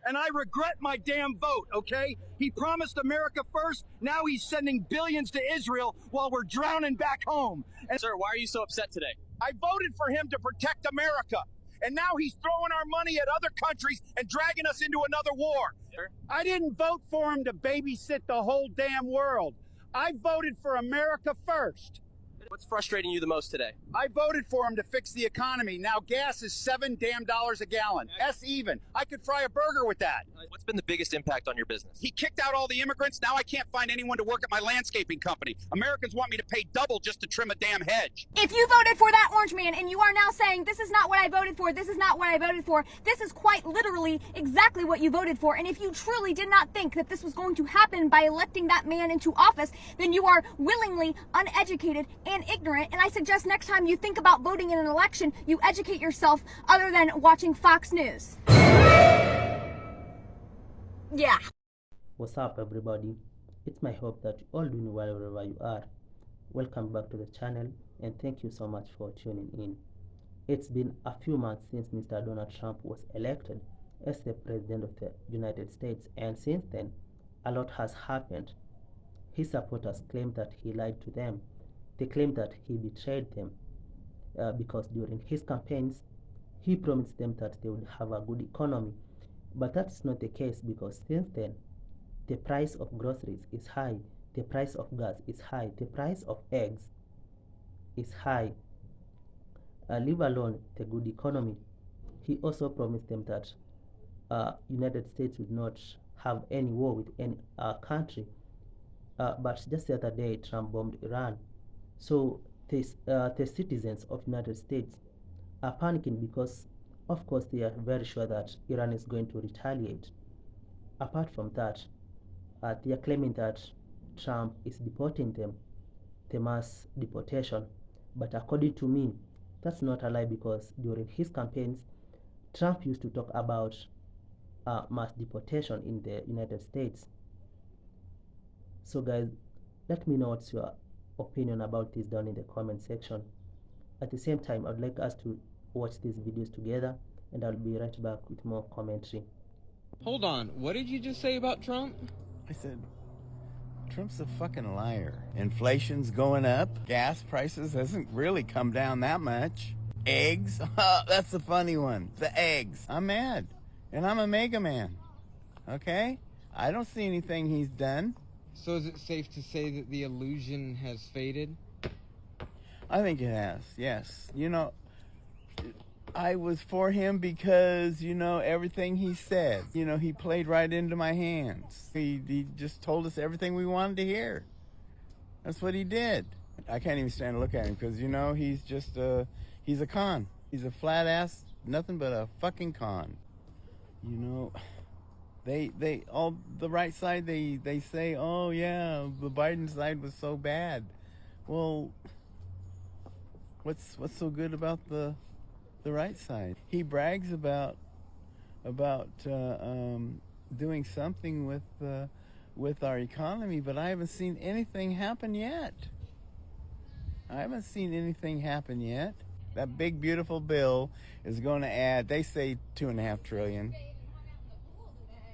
and I regret my damn vote, okay? He promised America first, now he's sending billions to Israel while we're drowning back home. And sir, why are you so upset today? I voted for him to protect America, and now he's throwing our money at other countries and dragging us into another war. Sir? I didn't vote for him to babysit the whole damn world. I voted for America first. What's frustrating you the most today? I voted for him to fix the economy. Now gas is $7 a gallon. S even. I could fry a burger with that. What's been the biggest impact on your business? He kicked out all the immigrants. Now I can't find anyone to work at my landscaping company. Americans want me to pay double just to trim a damn hedge. If you voted for that orange man and you are now saying, this is not what I voted for, this is not what I voted for, this is quite literally exactly what you voted for. And if you truly did not think that this was going to happen by electing that man into office, then you are willingly uneducated and ignorant. And I suggest next time you think about voting in an election, you educate yourself other than watching Fox News. Yeah. What's up, everybody? It's my hope that you're all doing well wherever you are. Welcome back to the channel and thank you so much for tuning in. It's been a few months since Mr. Donald Trump was elected as the President of the United States, and since then a lot has happened. His supporters claim that he lied to them. They claim that he betrayed them because during his campaigns he promised them that they would have a good economy. But that's not the case, because since then the price of groceries is high, the price of gas is high, the price of eggs is high, leave alone the good economy. He also promised them that United States would not have any war with any country. But just the other day Trump bombed Iran. So the citizens of United States are panicking because, of course, they are very sure that Iran is going to retaliate. Apart from that, they are claiming that Trump is deporting them, the mass deportation. But according to me, that's not a lie, because during his campaigns, Trump used to talk about mass deportation in the United States. So guys, let me know what's your opinion about this down in the comment section. At the same time, I'd like us to watch these videos together, and I'll be right back with more commentary. Hold on, what did you just say about Trump? I said, Trump's a fucking liar. Inflation's going up. Gas prices hasn't really come down that much. Eggs, that's the funny one. The eggs. I'm mad. And I'm a MAGA man. Okay? I don't see anything he's done. So is it safe to say that the illusion has faded? I think it has, yes. You know, I was for him because, you know, everything he said, you know, he played right into my hands. He just told us everything we wanted to hear. That's what he did. I can't even stand to look at him because, you know, he's just he's a con. He's a flat ass, nothing but a fucking con. You know, they all the right side, they say, oh yeah, the Biden side was so bad. Well, what's so good about the right side? He brags about doing something with our economy, but I haven't seen anything happen yet. That big beautiful bill is going to add, they say $2.5 trillion.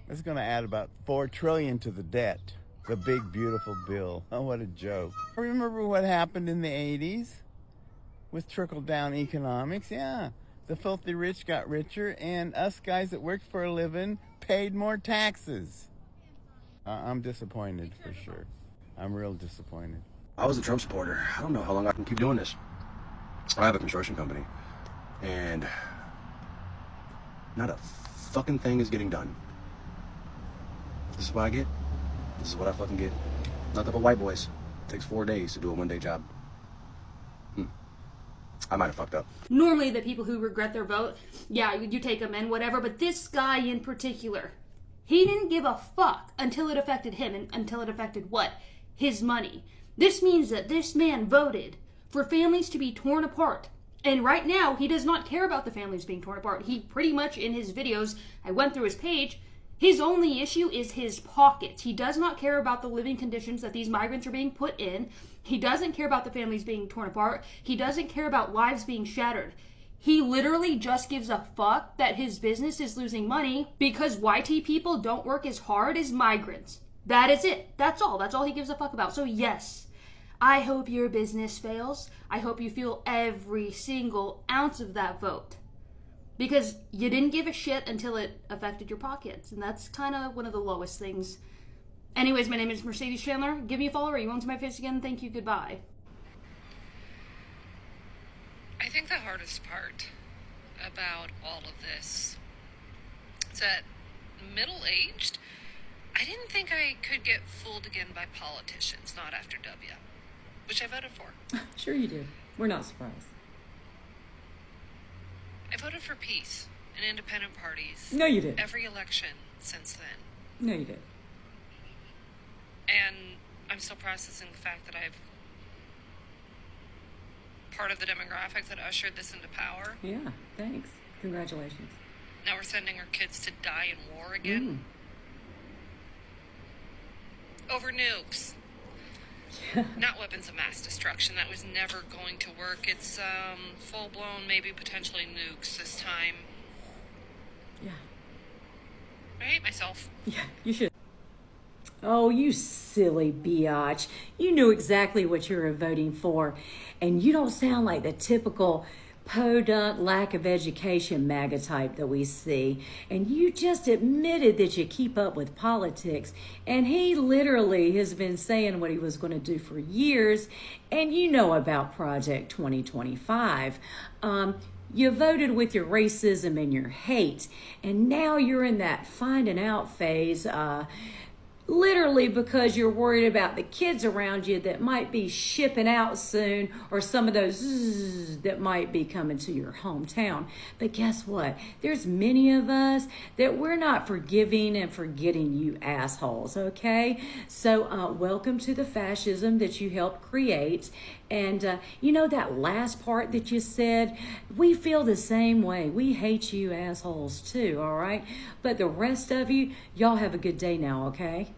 It's going to add about $4 trillion to the debt. The big beautiful bill. Oh, what a joke. Remember what happened in the 80s with trickle-down economics? Yeah, the filthy rich got richer, and us guys that worked for a living paid more taxes. I'm disappointed, for sure. I'm real disappointed. I was a Trump supporter. I don't know how long I can keep doing this. I have a construction company, and not a fucking thing is getting done. This is what I get. This is what I fucking get. Nothing but white boys. It takes 4 days to do a one-day job. I might have fucked up. Normally the people who regret their vote, yeah, you take them in, whatever, but this guy in particular, he didn't give a fuck until it affected him, and until it affected what? His money. This means that this man voted for families to be torn apart. And right now, he does not care about the families being torn apart. He pretty much, in his videos, I went through his page, his only issue is his pockets. He does not care about the living conditions that these migrants are being put in. He doesn't care about the families being torn apart. He doesn't care about lives being shattered. He literally just gives a fuck that his business is losing money because YT people don't work as hard as migrants. That is it. That's all. That's all he gives a fuck about. So yes, I hope your business fails. I hope you feel every single ounce of that vote. Because you didn't give a shit until it affected your pockets. And that's kind of one of the lowest things. Anyways, my name is Mercedes Chandler. Give me a follow. Are you on to my face again? Thank you. Goodbye. I think the hardest part about all of this is that middle-aged, I didn't think I could get fooled again by politicians, not after W, which I voted for. Sure you did. We're not surprised. I voted for peace and independent parties. No, you did. Every election since then. No, you did. And I'm still processing the fact that I've part of the demographic that ushered this into power. Yeah, thanks. Congratulations. Now we're sending our kids to die in war again. Over nukes. Yeah. Not weapons of mass destruction. That was never going to work. It's full-blown, maybe potentially nukes this time. Yeah. I hate myself. Yeah, you should. Oh, you silly biatch. You knew exactly what you were voting for. And you don't sound like the typical podunk, lack of education MAGA type that we see. And you just admitted that you keep up with politics. And he literally has been saying what he was going to do for years. And you know about Project 2025. You voted with your racism and your hate. And now you're in that finding out phase, literally because you're worried about the kids around you that might be shipping out soon, or some of those that might be coming to your hometown. But guess what? There's many of us that we're not forgiving and forgetting you assholes, okay? So welcome to the fascism that you helped create. And you know that last part that you said, we feel the same way. We hate you assholes too, all right? But the rest of you, y'all have a good day now, okay?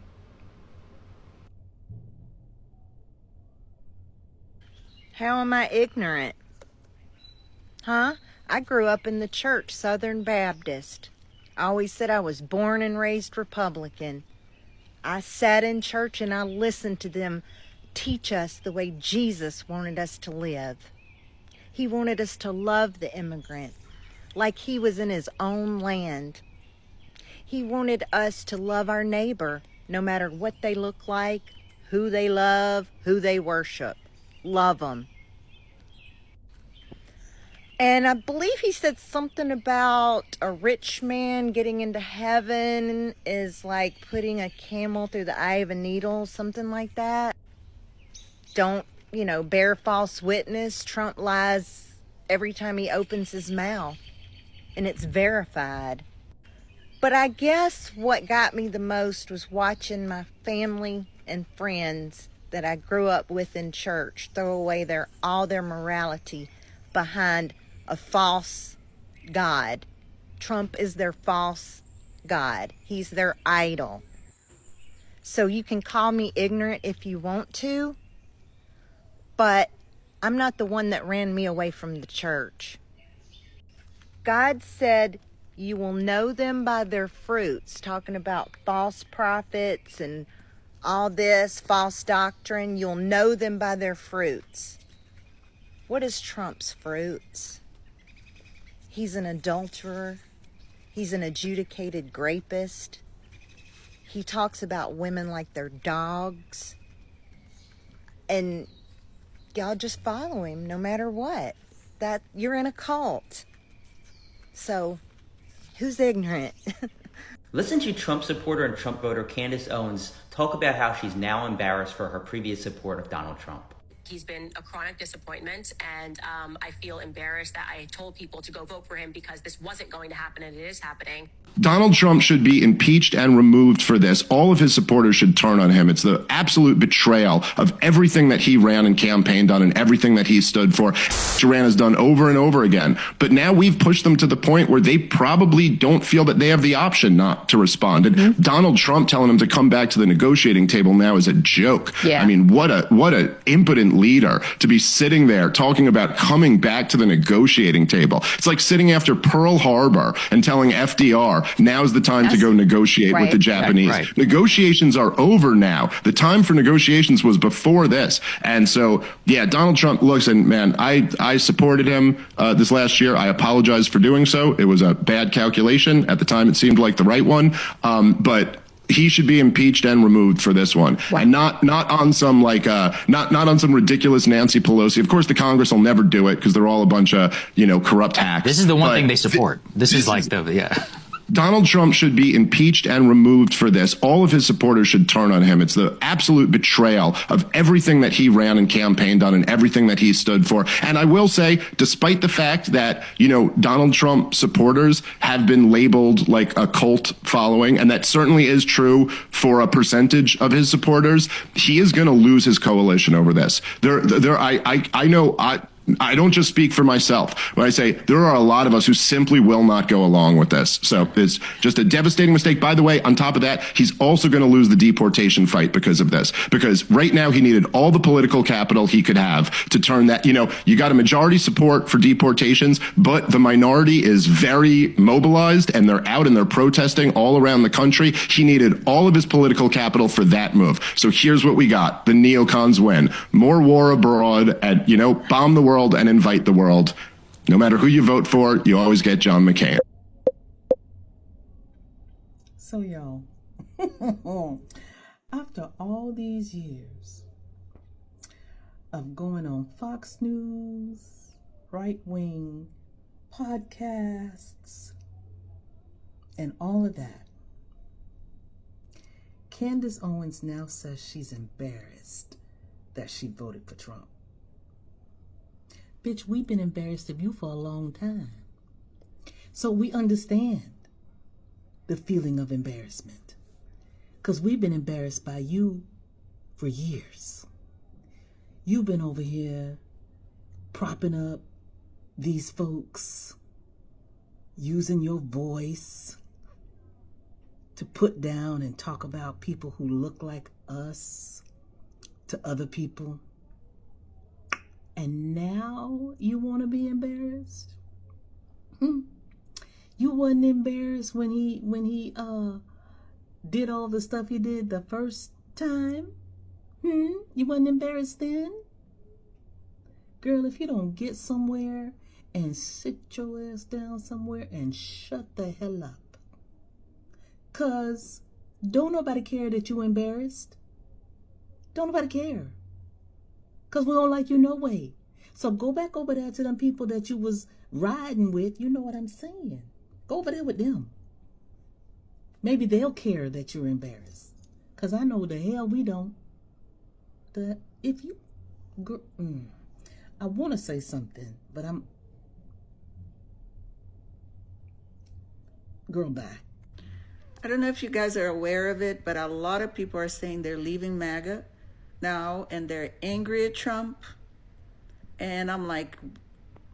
How am I ignorant? Huh? I grew up in the church, Southern Baptist. I always said I was born and raised Republican. I sat in church and I listened to them teach us the way Jesus wanted us to live. He wanted us to love the immigrant like he was in his own land. He wanted us to love our neighbor no matter what they look like, who they love, who they worship. Love them. And I believe he said something about a rich man getting into heaven is like putting a camel through the eye of a needle, something like that. Don't, bear false witness. Trump lies every time he opens his mouth, and it's verified. But I guess what got me the most was watching my family and friends that I grew up with in church throw away all their morality behind a false God. Trump is their false God. He's their idol. So you can call me ignorant if you want to, but I'm not the one that ran me away from the church. God said, you will know them by their fruits, talking about false prophets and all this false doctrine. You'll know them by their fruits. What is Trump's fruits? He's an adulterer. He's an adjudicated rapist. He talks about women like they're dogs. And y'all just follow him no matter what. That you're in a cult. So, who's ignorant? Listen to Trump supporter and Trump voter Candace Owens talk about how she's now embarrassed for her previous support of Donald Trump. He's been a chronic disappointment, and I feel embarrassed that I told people to go vote for him because this wasn't going to happen, and it is happening. Donald Trump should be impeached and removed for this. All of his supporters should turn on him. It's the absolute betrayal of everything that he ran and campaigned on and everything that he stood for. Duran has done over and over again. But now we've pushed them to the point where they probably don't feel that they have the option not to respond. And Donald Trump telling them to come back to the negotiating table now is a joke. Yeah. I mean, what a impotent leader to be sitting there talking about coming back to the negotiating table. It's like sitting after Pearl Harbor and telling FDR, now's the time to go negotiate with the Japanese. Negotiations are over now. The time for negotiations was before this. And so, yeah, Donald Trump, listen, man, I supported him this last year. I apologize for doing so. It was a bad calculation. At the time, it seemed like the right one. But he should be impeached and removed for this one, and not on some not on some ridiculous Nancy Pelosi. Of course, the Congress will never do it because they're all a bunch of corrupt hacks. This is the one thing they support. This is Donald Trump should be impeached and removed for this. All of his supporters should turn on him. It's the absolute betrayal of everything that he ran and campaigned on and everything that he stood for. And I will say, despite the fact that, Donald Trump supporters have been labeled like a cult following, and that certainly is true for a percentage of his supporters, he is going to lose his coalition over this. I don't just speak for myself when I say there are a lot of us who simply will not go along with this. So it's just a devastating mistake. By the way, on top of that, he's also going to lose the deportation fight because of this. Because right now he needed all the political capital he could have to turn that, you got a majority support for deportations, but the minority is very mobilized and they're out and they're protesting all around the country. He needed all of his political capital for that move. So here's what we got. The neocons win. More war abroad and, bomb the world and invite the world. No matter who you vote for, you always get John McCain. So y'all, after all these years of going on Fox News, right-wing podcasts, and all of that, Candace Owens now says she's embarrassed that she voted for Trump. Bitch, we've been embarrassed of you for a long time. So we understand the feeling of embarrassment. Because we've been embarrassed by you for years. You've been over here propping up these folks, using your voice to put down and talk about people who look like us to other people. And now you want to be embarrassed? You wasn't embarrassed when he did all the stuff he did the first time? You wasn't embarrassed then? Girl, if you don't get somewhere and sit your ass down somewhere and shut the hell up. 'Cause don't nobody care that you embarrassed. Don't nobody care. 'Cause we don't like you no way. So go back over there to them people that you was riding with. You know what I'm saying. Go over there with them. Maybe they'll care that you're embarrassed. 'Cause I know the hell we don't. I want to say something, but girl, bye. I don't know if you guys are aware of it, but a lot of people are saying they're leaving MAGA now and they're angry at Trump. And I'm like,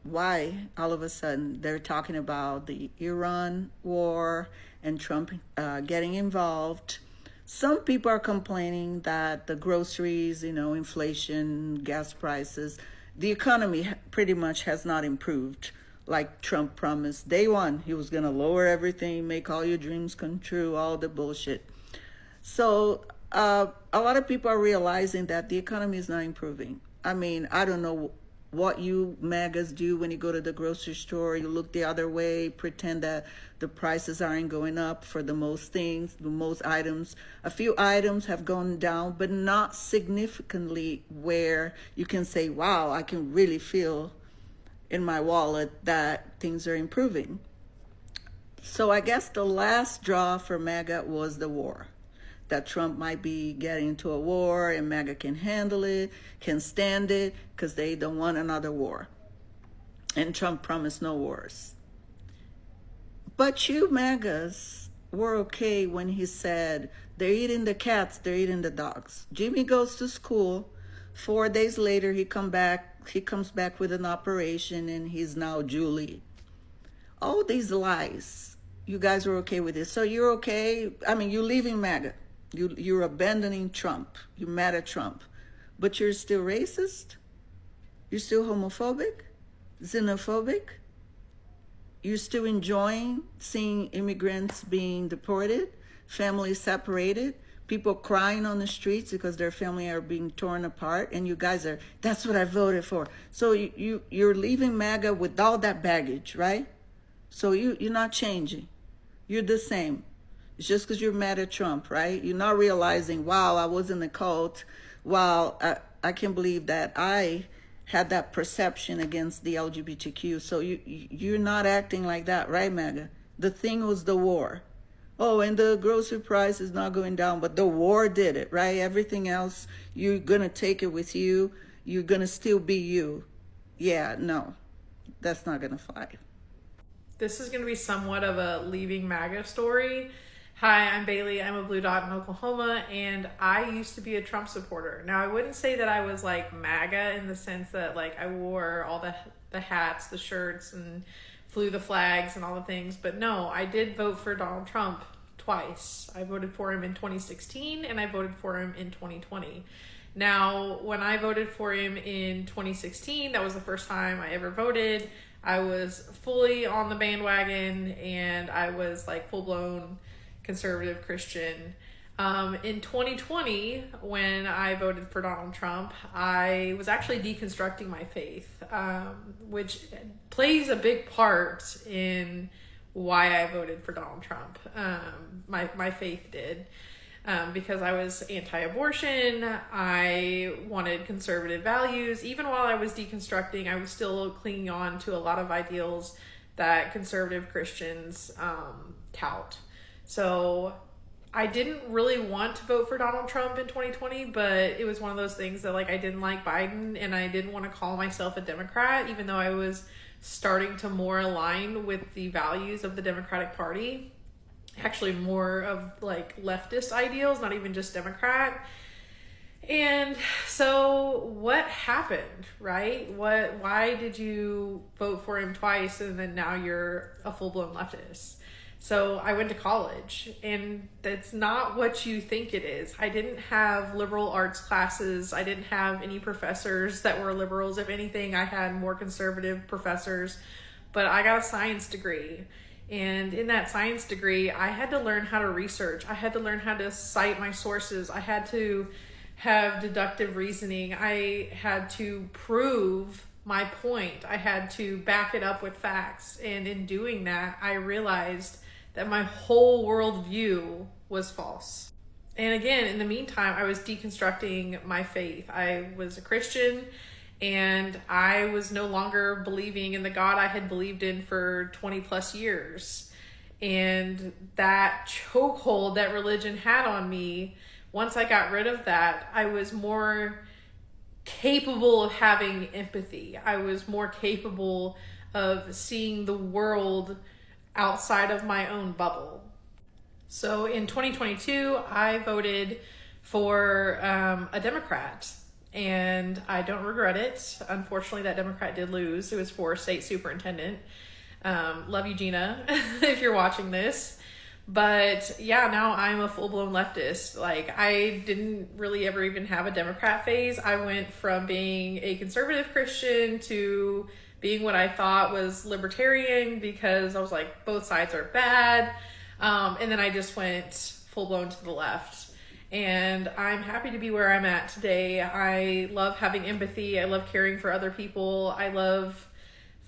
why all of a sudden they're talking about the Iran war and Trump getting involved? Some people are complaining that the groceries, inflation, gas prices, the economy pretty much has not improved like Trump promised. Day one, he was going to lower everything, make all your dreams come true, all the bullshit. So a lot of people are realizing that the economy is not improving. I mean, I don't know what you MAGAs do when you go to the grocery store. You look the other way, pretend that the prices aren't going up for the most things, the most items. A few items have gone down, but not significantly where you can say, wow, I can really feel in my wallet that things are improving. So I guess the last straw for MAGA was the war. That Trump might be getting into a war and MAGA can handle it, can stand it, because they don't want another war. And Trump promised no wars. But you MAGAs were okay when he said, they're eating the cats, they're eating the dogs. Jimmy goes to school. 4 days later, he comes back with an operation and he's now Julie. All these lies, you guys are okay with it. So you're okay. I mean, you're leaving MAGA. You're abandoning Trump. You're mad at Trump. but you're still racist? You're still homophobic? Xenophobic? You're still enjoying seeing immigrants being deported, families separated, people crying on the streets because their family are being torn apart, and you guys are, that's what I voted for. So you're leaving MAGA with all that baggage, right? So you're not changing. You're the same. It's just because you're mad at Trump, right? You're not realizing, wow, I was in the cult. Wow, I can't believe that I had that perception against the LGBTQ. So you're not acting like that, right, MAGA? The thing was the war. Oh, and the grocery price is not going down, but the war did it, right? Everything else, you're going to take it with you. You're going to still be you. Yeah, no, that's not going to fly. This is going to be somewhat of a leaving MAGA story. Hi, I'm Bailey. I'm a blue dot in Oklahoma, and I used to be a Trump supporter. Now, I wouldn't say that I was like MAGA in the sense that like I wore all the hats, the shirts, and flew the flags and all the things. But no, I did vote for Donald Trump twice. I voted for him in 2016, and I voted for him in 2020. Now, when I voted for him in 2016, that was the first time I ever voted. I was fully on the bandwagon, and I was like full-blown conservative Christian. In 2020, when I voted for Donald Trump, I was actually deconstructing my faith, which plays a big part in why I voted for Donald Trump. My faith did. Because I was anti-abortion, I wanted conservative values. Even while I was deconstructing, I was still clinging on to a lot of ideals that conservative Christians tout. So I didn't really want to vote for Donald Trump in 2020, but it was one of those things that like I didn't like Biden, and I didn't want to call myself a Democrat, even though I was starting to more align with the values of the Democratic Party. Actually more of like leftist ideals, not even just Democrat. And so what happened, right? Why did you vote for him twice and then now you're a full-blown leftist? So I went to college, and that's not what you think it is. I didn't have liberal arts classes. I didn't have any professors that were liberals. If anything, I had more conservative professors, but I got a science degree. And in that science degree, I had to learn how to research. I had to learn how to cite my sources. I had to have deductive reasoning. I had to prove my point. I had to back it up with facts. And in doing that, I realized that my whole worldview was false. And again, in the meantime, I was deconstructing my faith. I was a Christian, and I was no longer believing in the God I had believed in for 20 plus years. And that chokehold that religion had on me, once I got rid of that, I was more capable of having empathy. I was more capable of seeing the world outside of my own bubble. So in 2022, I voted for a Democrat. And I don't regret it. Unfortunately, that Democrat did lose. It was for state superintendent. Love you, Gina, if you're watching this. But yeah, now I'm a full-blown leftist. Like, I didn't really ever even have a Democrat phase. I went from being a conservative Christian to being what I thought was libertarian, because I was like, both sides are bad. And then I just went full-blown to the left. And I'm happy to be where I'm at today. I love having empathy. I love caring for other people. I love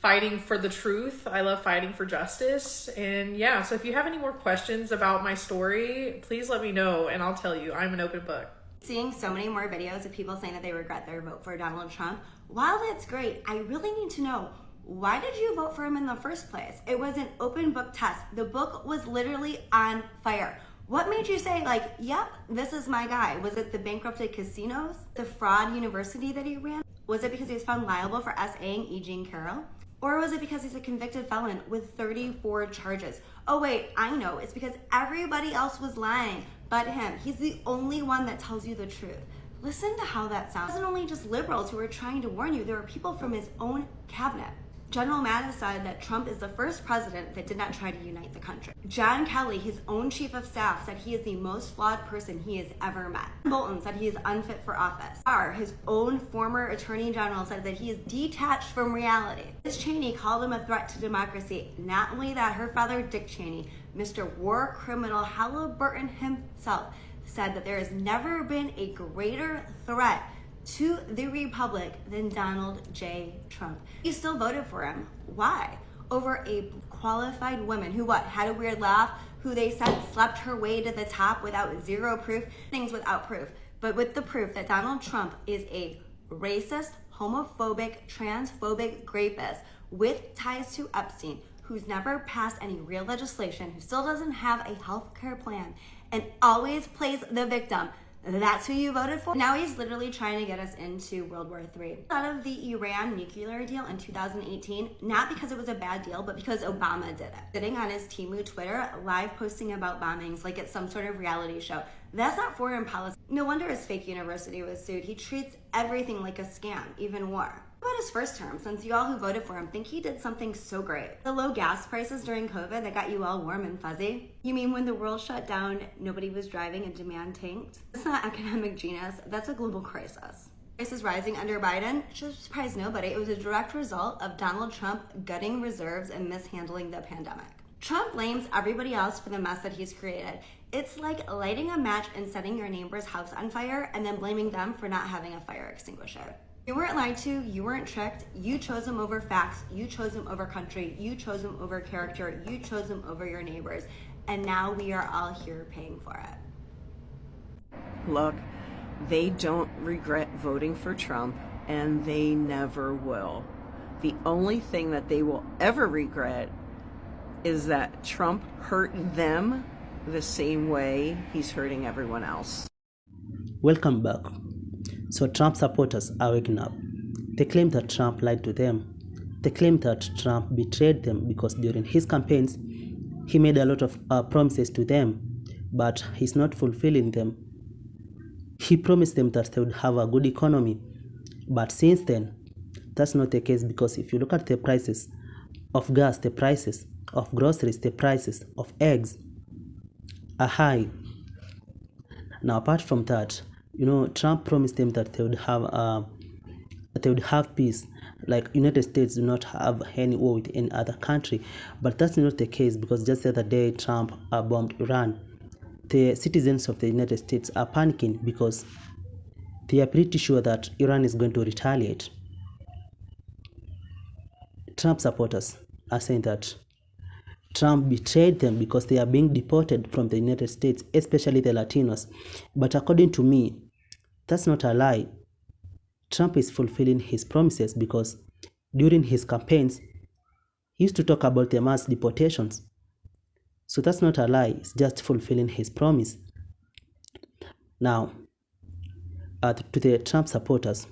fighting for the truth. I love fighting for justice. And yeah, so if you have any more questions about my story, please let me know and I'll tell you. I'm an open book. Seeing so many more videos of people saying that they regret their vote for Donald Trump, while that's great, I really need to know, why did you vote for him in the first place? It was an open book test. The book was literally on fire. What made you say, like, yep, this is my guy? Was it the bankrupted casinos? The fraud university that he ran? Was it because he was found liable for SA-ing E. Jean Carroll? Or was it because he's a convicted felon with 34 charges? Oh wait, I know, it's because everybody else was lying but him. He's the only one that tells you the truth. Listen to how that sounds. It wasn't only just liberals who were trying to warn you, there were people from his own cabinet. General Mattis said that Trump is the first president that did not try to unite the country. John Kelly, his own chief of staff, said he is the most flawed person he has ever met. Bolton said he is unfit for office. Barr, his own former attorney general, said that he is detached from reality. Liz Cheney called him a threat to democracy. Not only that, her father, Dick Cheney, Mr. War Criminal Halliburton himself, said that there has never been a greater threat to the Republic than Donald J. Trump. You still voted for him. Why? Over a qualified woman who had a weird laugh, who they said slept her way to the top without zero proof, things without proof, but with the proof that Donald Trump is a racist, homophobic, transphobic rapist with ties to Epstein, who's never passed any real legislation, who still doesn't have a health care plan, and always plays the victim. That's who you voted for? Now he's literally trying to get us into World War III. Out of the Iran nuclear deal in 2018, not because it was a bad deal, but because Obama did it. Sitting on his Timu Twitter, live posting about bombings like it's some sort of reality show. That's not foreign policy. No wonder his fake university was sued. He treats everything like a scam, even war. About his first term, since you all who voted for him think he did something so great. The low gas prices during COVID that got you all warm and fuzzy? You mean when the world shut down, nobody was driving and demand tanked? That's not economic genius, that's a global crisis. Prices rising under Biden should surprise nobody. It was a direct result of Donald Trump gutting reserves and mishandling the pandemic. Trump blames everybody else for the mess that he's created. It's like lighting a match and setting your neighbor's house on fire and then blaming them for not having a fire extinguisher. You weren't lied to, you weren't tricked, you chose him over facts, you chose him over country, you chose him over character, you chose him over your neighbors, and now we are all here paying for it. Look, they don't regret voting for Trump, and they never will. The only thing that they will ever regret is that Trump hurt them the same way he's hurting everyone else. Welcome back. So Trump supporters are waking up. They claim that Trump lied to them. They claim that Trump betrayed them because during his campaigns, he made a lot of promises to them, but he's not fulfilling them. He promised them that they would have a good economy, but since then, that's not the case, because if you look at the prices of gas, the prices of groceries, the prices of eggs are high. Now, apart from that, Trump promised them that they would have peace. Like United States do not have any war with any other country, but that's not the case, because just the other day Trump bombed Iran. The citizens of the United States are panicking because they are pretty sure that Iran is going to retaliate. Trump supporters are saying that Trump betrayed them because they are being deported from the United States, especially the Latinos. But according to me, that's not a lie. Trump is fulfilling his promises, because during his campaigns, he used to talk about the mass deportations. So that's not a lie, it's just fulfilling his promise. Now, to the Trump supporters,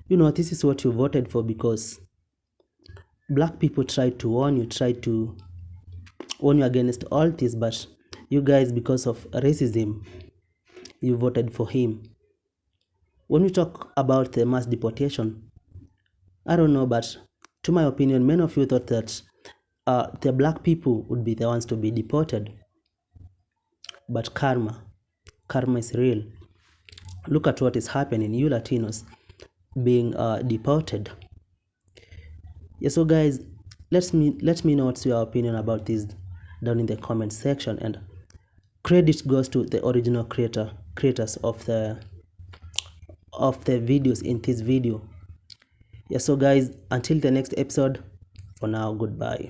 this is what you voted for, because black people tried to warn you against all this, but you guys, because of racism, you voted for him. When we talk about the mass deportation, I don't know, but to my opinion, many of you thought that the black people would be the ones to be deported. But karma is real. Look at what is happening, you Latinos being deported. Yeah, so guys, let me know what's your opinion about this down in the comment section, and credit goes to the original creators of the videos in this video. Yeah, so guys, until the next episode, for now, goodbye.